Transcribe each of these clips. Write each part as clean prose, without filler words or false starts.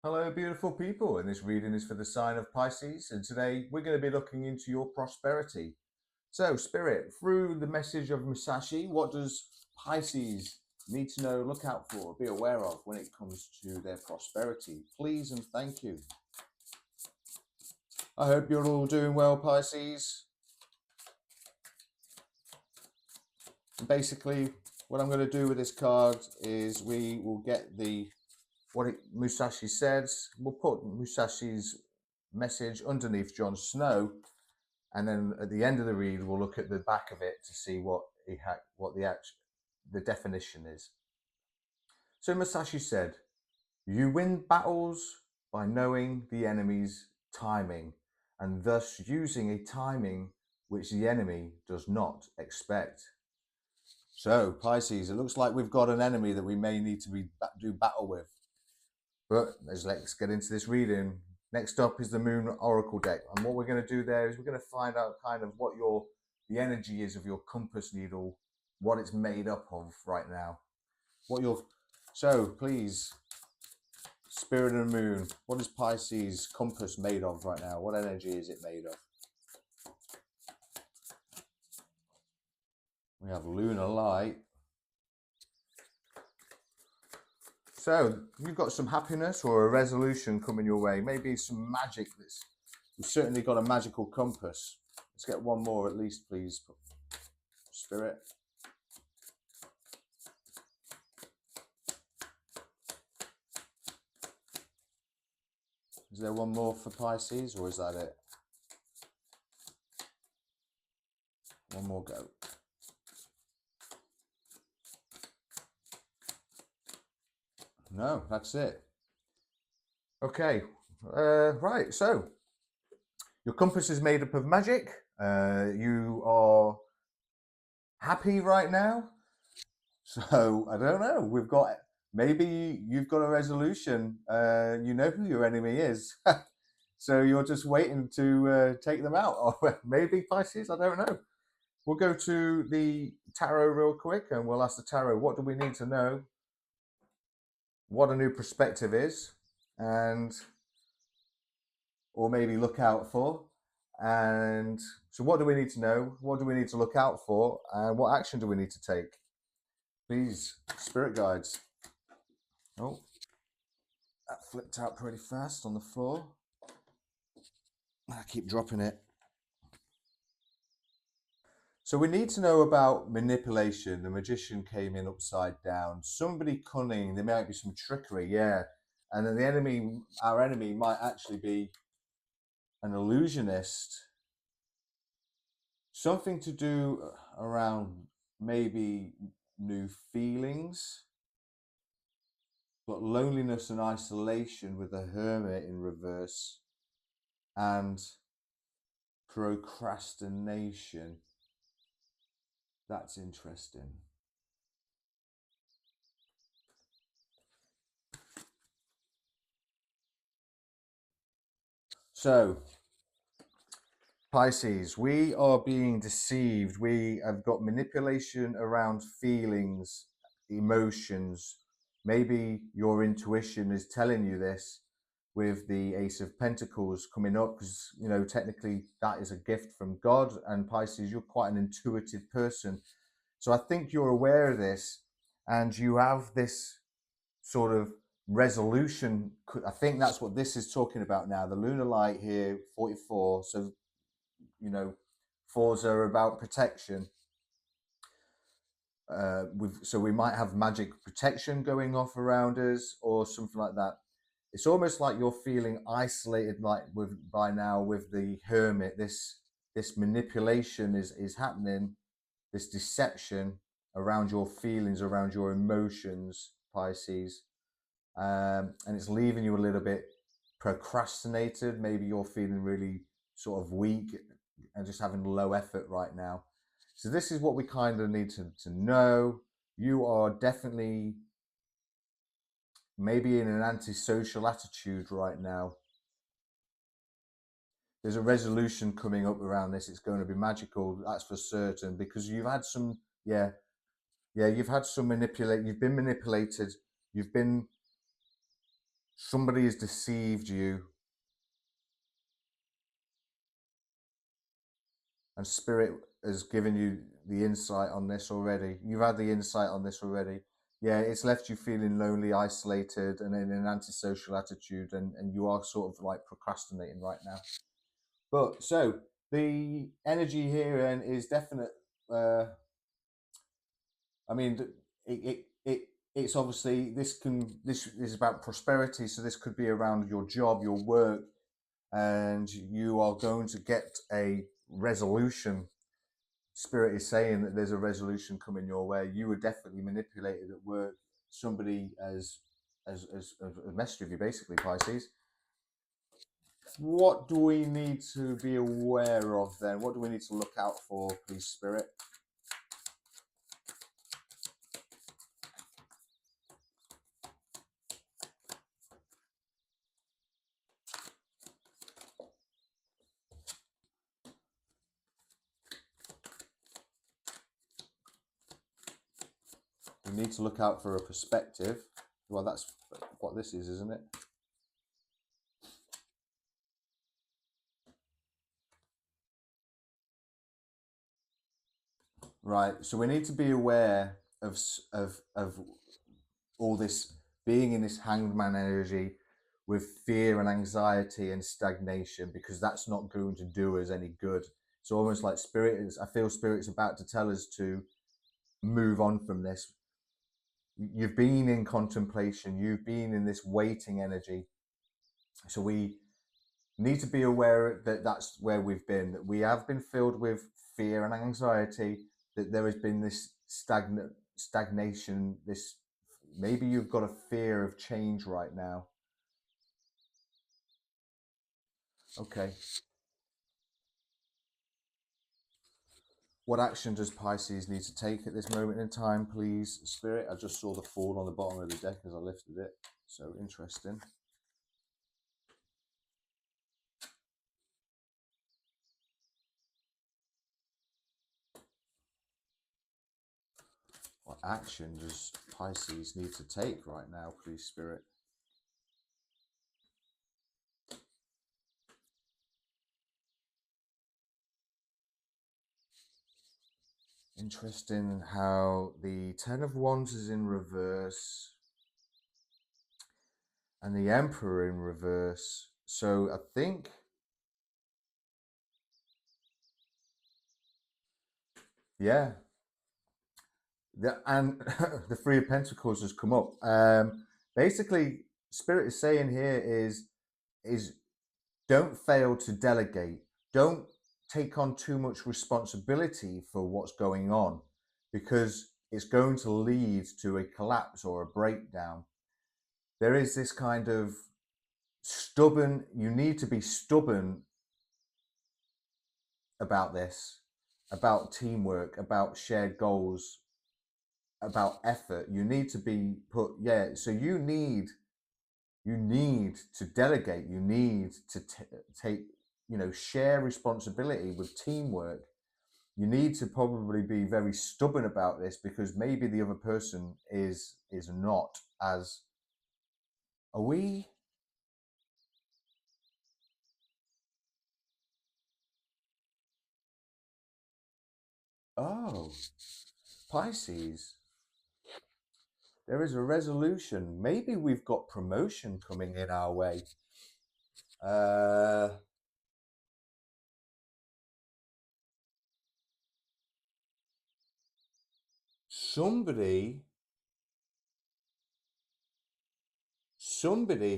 Hello, beautiful people, and this reading is for the sign of Pisces, and today we're going to be looking into your prosperity. So, Spirit, through the message of Musashi, what does Pisces need to know, look out for, be aware of when it comes to their prosperity? Please and thank you. I hope you're all doing well, Pisces. And basically, what I'm going to do with this card is we will get Musashi says. We'll put Musashi's message underneath Jon Snow, and then at the end of the read, we'll look at the back of it to see what the definition is. So Musashi said, "You win battles by knowing the enemy's timing, and thus using a timing which the enemy does not expect." So Pisces, it looks like we've got an enemy that we may need to do battle with. But let's get into this reading. Next up is the Moon Oracle deck. And what we're going to do there is we're going to find out kind of what the energy is of your compass needle, what it's made up of right now. So please, Spirit of the Moon, what is Pisces compass made of right now? What energy is it made of? We have lunar light. So you've got some happiness or a resolution coming your way. Maybe some magic. You've certainly got a magical compass. Let's get one more at least, please, Spirit. Is there one more for Pisces, or is that it? One more go. No, that's it. Okay, right, so your compass is made up of magic. You are happy right now. So I don't know. Maybe you've got a resolution. You know who your enemy is. So you're just waiting to take them out. Or maybe Pisces, I don't know. We'll go to the tarot real quick and we'll ask the tarot, what do we need to know? What a new perspective is, or maybe look out for. And so what do we need to know? What do we need to look out for? And what action do we need to take? Please, spirit guides. Oh, that flipped out pretty fast on the floor. I keep dropping it. So we need to know about manipulation. The magician came in upside down. Somebody cunning. There might be some trickery, yeah. And then our enemy might actually be an illusionist. Something to do around maybe new feelings, but loneliness and isolation with the hermit in reverse, and procrastination. That's interesting. So, Pisces, we are being deceived. We have got manipulation around feelings, emotions. Maybe your intuition is telling you this with the Ace of Pentacles coming up, because, you know, technically that is a gift from God. And Pisces, you're quite an intuitive person. So I think you're aware of this and you have this sort of resolution. I think that's what this is talking about now. The lunar light here, 44. So, you know, fours are about protection. So we might have magic protection going off around us or something like that. It's almost like you're feeling isolated, like by now with the hermit. This manipulation is happening, this deception around your feelings, around your emotions, Pisces, and it's leaving you a little bit procrastinated. Maybe you're feeling really sort of weak and just having low effort right now. So this is what we kind of need to know. You are definitely maybe in an antisocial attitude right now. There's a resolution coming up around this. It's going to be magical, that's for certain, because you've had some, you've had some you've been manipulated. You've been somebody has deceived you, and spirit has given you the insight on this already. You've had the insight on this already. Yeah, it's left you feeling lonely, isolated, and in an antisocial attitude, and you are sort of like procrastinating right now. But so the energy here and is definite. I mean, it's obviously this is about prosperity. So this could be around your job, your work, and you are going to get a resolution. Spirit is saying that there's a resolution coming your way. You were definitely manipulated at work. Somebody has messed with you, basically, Pisces. What do we need to be aware of then? What do we need to look out for, please, Spirit? We need to look out for a perspective. Well, that's what this is, isn't it? Right. So we need to be aware of all this being in this hanged man energy with fear and anxiety and stagnation, because that's not going to do us any good. It's almost like spirit is, I feel spirit's about to tell us to move on from this. You've been in contemplation, you've been in this waiting energy. So we need to be aware that that's where we've been, that we have been filled with fear and anxiety, that there has been this stagnation, this, maybe you've got a fear of change right now. Okay. What action does Pisces need to take at this moment in time, please, Spirit? I just saw the Fool on the bottom of the deck as I lifted it. So interesting. What action does Pisces need to take right now, please, Spirit? Interesting how the Ten of Wands is in reverse and the Emperor in reverse. So I think, yeah, and the Three of Pentacles has come up. Basically, Spirit is saying here is don't fail to delegate. Don't take on too much responsibility for what's going on, because it's going to lead to a collapse or a breakdown. There is this kind of stubborn, you need to be stubborn about this, about teamwork, about shared goals, about effort. You need to be put, yeah, so you need to delegate, you need to take, share responsibility with teamwork. You need to probably be very stubborn about this, because maybe the other person is not as, are we? Oh, Pisces, there is a resolution. Maybe we've got promotion coming in our way. Uh, somebody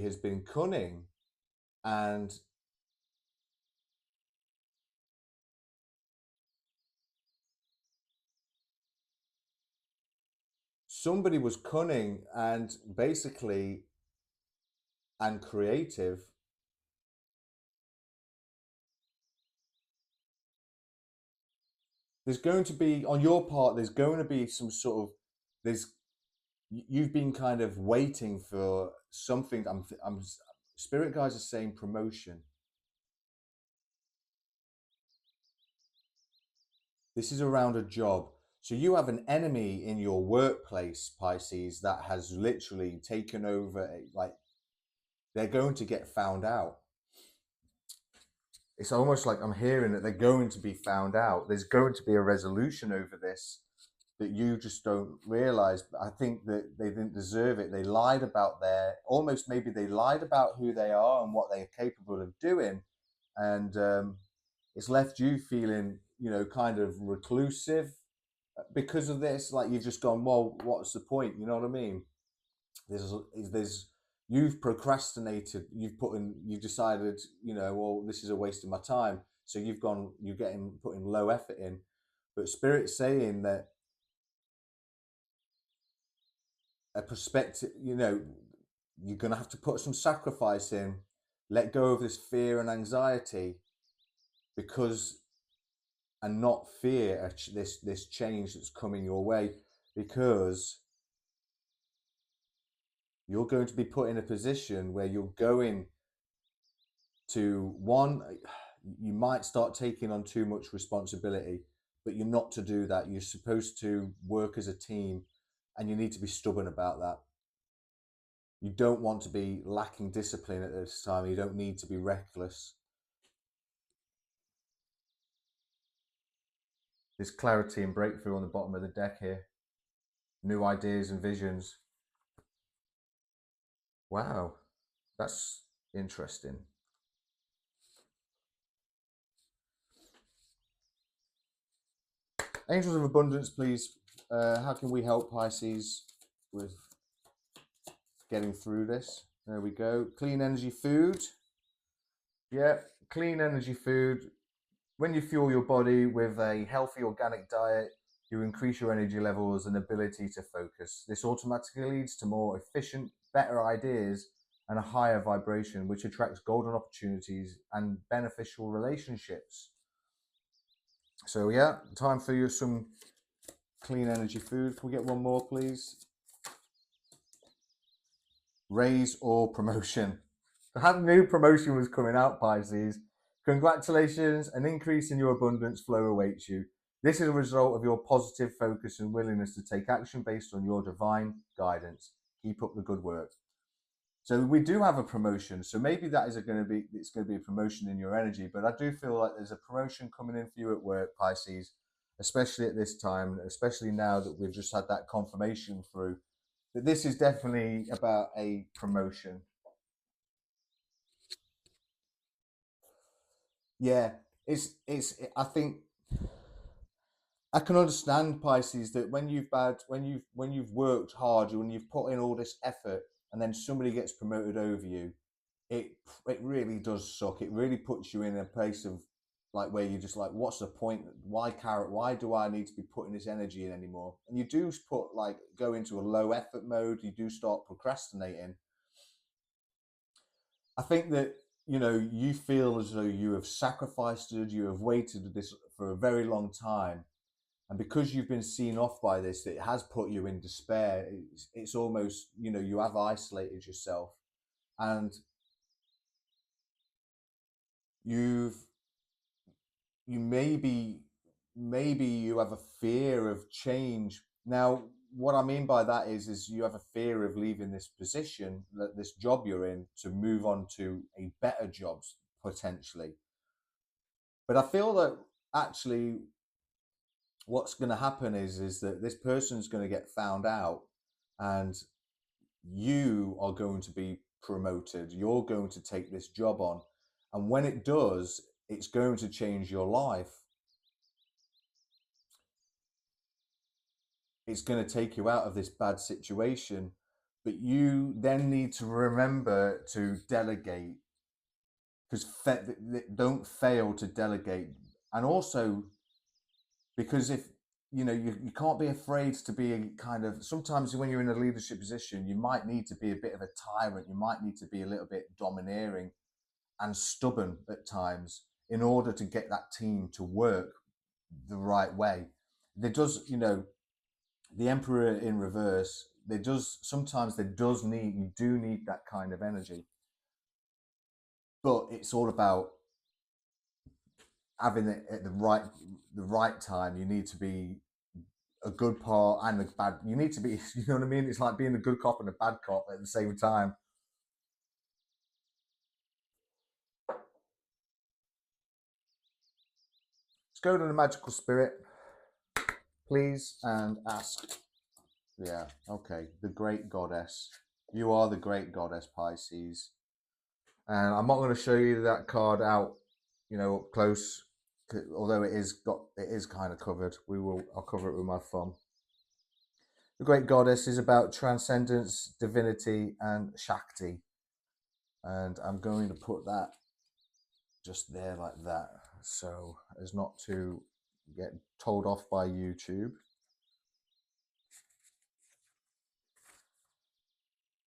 has been cunning, and somebody was cunning and basically and creative. There's going to be, on your part, there's going to be some sort of, there's, you've been kind of waiting for something. I'm spirit guys are saying promotion. This is around a job. So you have an enemy in your workplace, Pisces, that has literally taken over, like they're going to get found out. It's almost like I'm hearing that they're going to be found out. There's going to be a resolution over this that you just don't realize. I think that they didn't deserve it. They lied about almost maybe they lied about who they are and what they're capable of doing. And it's left you feeling, kind of reclusive because of this. Like you've just gone, well, what's the point? You know what I mean? There's you've procrastinated, you've decided, well, this is a waste of my time, so you're getting putting low effort in, but spirit's saying that a perspective, you're going to have to put some sacrifice in, let go of this fear and anxiety, because and not fear this change that's coming your way, because you're going to be put in a position where you're going to you might start taking on too much responsibility, but you're not to do that. You're supposed to work as a team, and you need to be stubborn about that. You don't want to be lacking discipline at this time. You don't need to be reckless. There's clarity and breakthrough on the bottom of the deck here. New ideas and visions. Wow, that's interesting. Angels of Abundance, please. How can we help Pisces with getting through this? There we go. Clean energy food. Yeah, clean energy food. When you fuel your body with a healthy organic diet, you increase your energy levels and ability to focus. This automatically leads to more efficient, better ideas and a higher vibration, which attracts golden opportunities and beneficial relationships. So yeah, time for you some clean energy food. Can we get one more, please? Raise or promotion. I knew promotion was coming out, Pisces. Congratulations, an increase in your abundance flow awaits you. This is a result of your positive focus and willingness to take action based on your divine guidance. Keep up the good work. So we do have a promotion. So maybe it's going to be a promotion in your energy, but I do feel like there's a promotion coming in for you at work, Pisces, especially at this time, especially now that we've just had that confirmation through that this is definitely about a promotion. Yeah, I think I can understand, Pisces, that when you've worked hard, when you've put in all this effort, and then somebody gets promoted over you, it it really does suck. It really puts you in a place of like where you're just like, what's the point? Why do I need to be putting this energy in anymore? And you do go into a low effort mode. You do start procrastinating. I think that you feel as though you have sacrificed it, you have waited this for a very long time, and because you've been seen off by this, it has put you in despair. It's almost, you have isolated yourself, and you've you maybe you have a fear of change. Now what I mean by that is you have a fear of leaving this position, this job you're in, to move on to a better job potentially. But I feel that actually what's going to happen is that this person's going to get found out, and you are going to be promoted. You're going to take this job on, and when it does, it's going to change your life. It's going to take you out of this bad situation, but you then need to remember to delegate, because don't fail to delegate. And also, because if you can't be afraid to be a kind of, sometimes when you're in a leadership position, you might need to be a bit of a tyrant, you might need to be a little bit domineering and stubborn at times in order to get that team to work the right way. There does, the emperor in reverse, sometimes you do need that kind of energy, but it's all about having it at the right time. You need to be a good part and a bad. You need to be, you know what I mean? It's like being a good cop and a bad cop at the same time. Let's go to the magical spirit, please, and ask. Yeah, okay. The great goddess. You are the great goddess, Pisces. And I'm not going to show you that card out, up close, although it is kind of covered. I'll cover it with my thumb. The great goddess is about transcendence, divinity, and Shakti. And I'm going to put that just there like that, so as not to get told off by YouTube.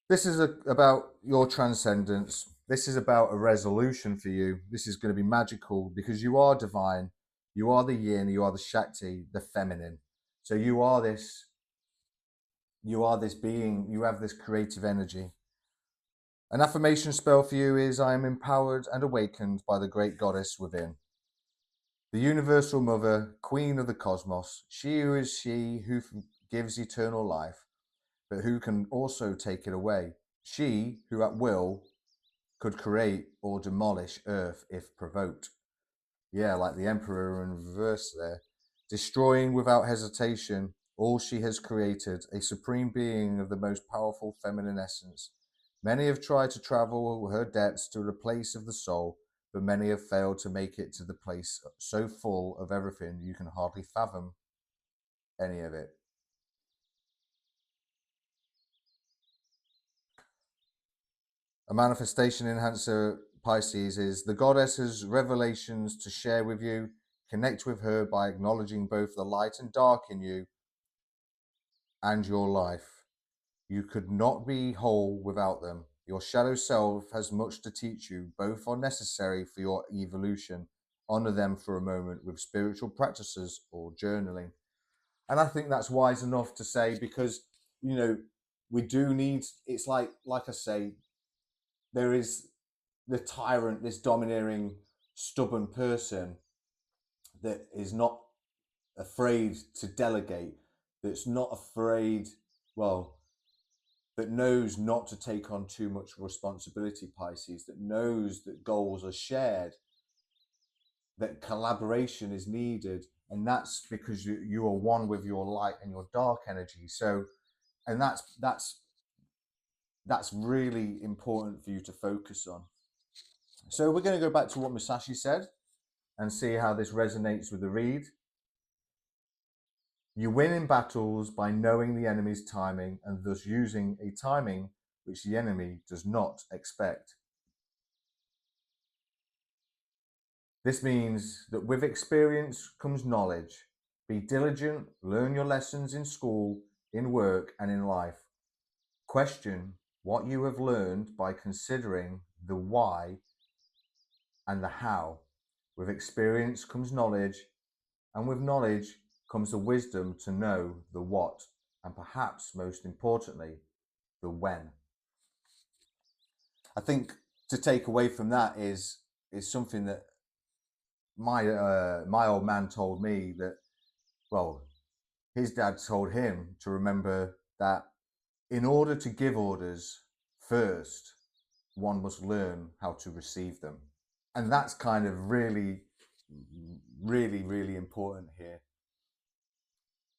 This is about your transcendence. This is about a resolution for you. This is going to be magical because you are divine. You are the yin, you are the Shakti, the feminine. So you are this being, you have this creative energy. An affirmation spell for you is, I am empowered and awakened by the great goddess within. The universal mother, queen of the cosmos, she who is she who gives eternal life, but who can also take it away. She who at will could create or demolish earth if provoked. Yeah, like the emperor in reverse there. Destroying without hesitation all she has created, a supreme being of the most powerful feminine essence. Many have tried to travel her depths to the place of the soul, but many have failed to make it to the place so full of everything you can hardly fathom any of it. A manifestation enhancer, Pisces, is the goddess has revelations to share with you. Connect with her by acknowledging both the light and dark in you and your life. You could not be whole without them. Your shadow self has much to teach you. Both are necessary for your evolution. Honor them for a moment with spiritual practices or journaling. And I think that's wise enough to say, because, we do need, it's like I say, there is the tyrant, this domineering, stubborn person that is not afraid to delegate, that's not afraid, that knows not to take on too much responsibility, Pisces, that knows that goals are shared, that collaboration is needed, and that's because you are one with your light and your dark energy. So, and that's really important for you to focus on. So we're going to go back to what Musashi said and see how this resonates with the read. You win in battles by knowing the enemy's timing and thus using a timing which the enemy does not expect. This means that with experience comes knowledge. Be diligent, learn your lessons in school, in work, and in life. Question what you have learned by considering the why and the how. With experience comes knowledge, and with knowledge comes the wisdom to know the what, and perhaps most importantly, the when. I think to take away from that is something that my old man told me, that, his dad told him to remember that in order to give orders, first one must learn how to receive them. And that's kind of really, really, really important here.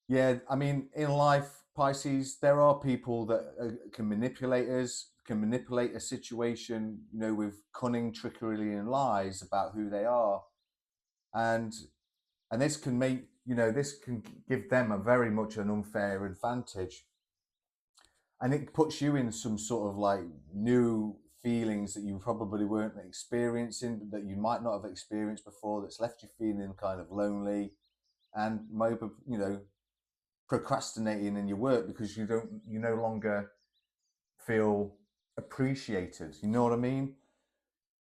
Yeah, I mean, in life, Pisces, there are people that can manipulate us, can manipulate a situation, with cunning, trickery, and lies about who they are, and this can make, this can give them a very much an unfair advantage, and it puts you in some sort of like new feelings that you probably weren't experiencing, that you might not have experienced before, that's left you feeling kind of lonely, and maybe, procrastinating in your work because you no longer feel appreciated. You know what I mean?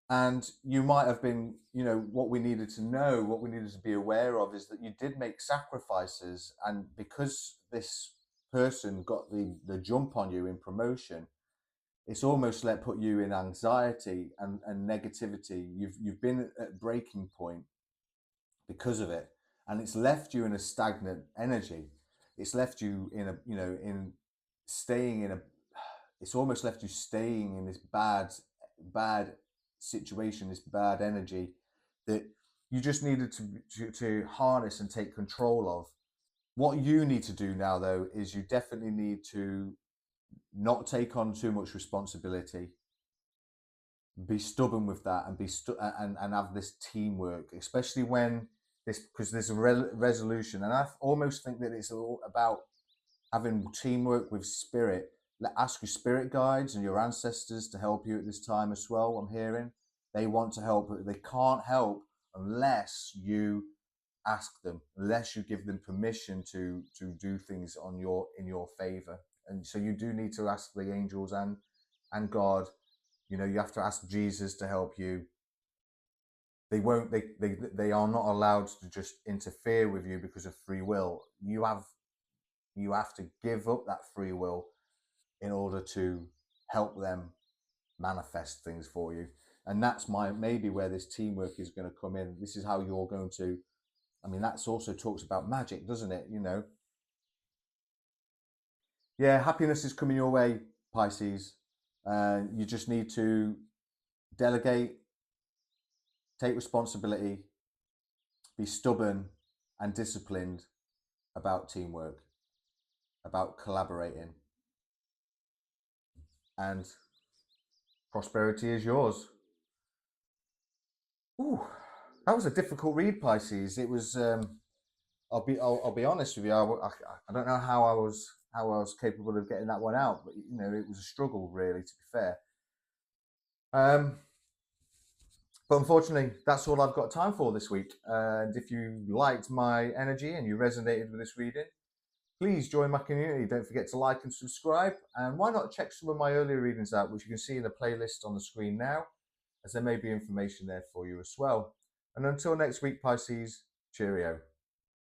And you might have been, what we needed to know, what we needed to be aware of, is that you did make sacrifices, and because this person got the jump on you in promotion, it's almost put you in anxiety and negativity. You've been at breaking point because of it, and it's left you in a stagnant energy. It's left you in a, in staying in a, it's almost left you staying in this bad situation, this bad energy, that you just needed to harness and take control of. What you need to do now, though, is you definitely need to not take on too much responsibility. Be stubborn with that, and and have this teamwork, especially when this, because there's a resolution, and I almost think that it's all about having teamwork with spirit. Ask your spirit guides and your ancestors to help you at this time as well. I'm hearing they want to help, but they can't help unless you ask them, unless you give them permission to do things in your favor. And so you do need to ask the angels and God. You know, you have to ask Jesus to help you. They won't. They are not allowed to just interfere with you because of free will. You have to give up that free will in order to help them manifest things for you. And that's maybe where this teamwork is going to come in. This is how you're going to. I mean, that's also talks about magic, doesn't it? You know. Yeah, happiness is coming your way, Pisces. You just need to delegate, take responsibility, be stubborn and disciplined about teamwork, about collaborating, and prosperity is yours. Ooh, that was a difficult read, Pisces. It was. I'll be honest with you. I don't know how I was capable of getting that one out, but you know, it was a struggle, really, to be fair. But unfortunately, that's all I've got time for this week. And if you liked my energy and you resonated with this reading, please join my community. Don't forget to like and subscribe. And why not check some of my earlier readings out, which you can see in the playlist on the screen now, as there may be information there for you as well. And until next week, Pisces, cheerio.